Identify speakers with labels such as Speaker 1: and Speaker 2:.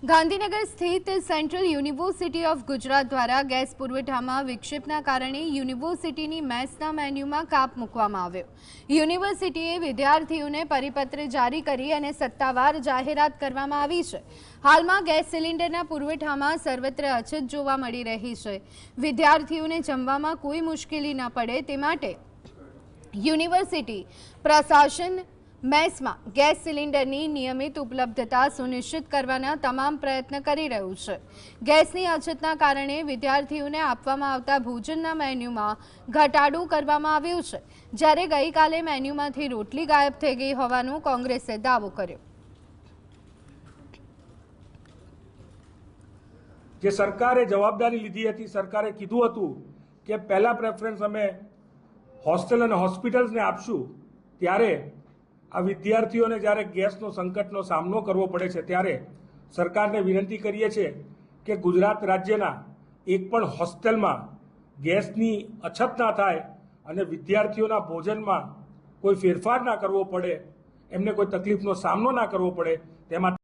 Speaker 1: ગાંધીનગર સ્થિત central university of Gujarat દ્વારા gas પુરવઠામાં વિક્ષેપના કારણે યુનિવર્સિટીની મેસના મેન્યુમાં કાપ મૂકવામાં આવ્યો। યુનિવર્સિટીએ વિદ્યાર્થીઓને પરિપત્ર જારી કરી અને સત્તાવાર જાહેરાત કરવામાં આવી છે। હાલમાં ગેસ સિલિન્ડરના પુરવઠામાં સર્વત્ર અછત જોવા મળી રહી છે। વિદ્યાર્થીઓને જમવામાં કોઈ મુશ્કેલી ન પડે તે માટે યુનિવર્સિટી પ્રશાસન મેસમાં ગેસ સિલિન્ડરની નિયમિત ઉપલબ્ધતા સુનિશ્ચિત કરવાના તમામ પ્રયત્ન કરી રહ્યું છે। ગેસની અછતના કારણે વિદ્યાર્થીઓને આપવામાં આવતા ભોજનના મેન્યુમાં ઘટાડો કરવામાં આવ્યો છે, જ્યારે ગઈકાલે મેન્યુમાંથી રોટલી ગાયબ થઈ ગઈ હોવાનો કોંગ્રેસે દાવો કર્યો।
Speaker 2: જે સરકારે જવાબદારી લીધી હતી, સરકારે કીધું હતું કે પહેલા પ્રેફરન્સ અમે હોસ્ટેલ અને હોસ્પિટલ્સને આપશું, ત્યારે આ વિદ્યાર્થીઓને જ્યારે ગેસનો સંકટનો સામનો કરવો પડે છે ત્યારે સરકારને વિનંતી કરીએ છીએ કે ગુજરાત રાજ્યના એક પણ હોસ્ટેલમાં ગેસની અછત ના થાય અને વિદ્યાર્થીઓના ભોજનમાં કોઈ ફેરફાર ના કરવો પડે, એમને કોઈ તકલીફનો સામનો ના કરવો પડે તેમાં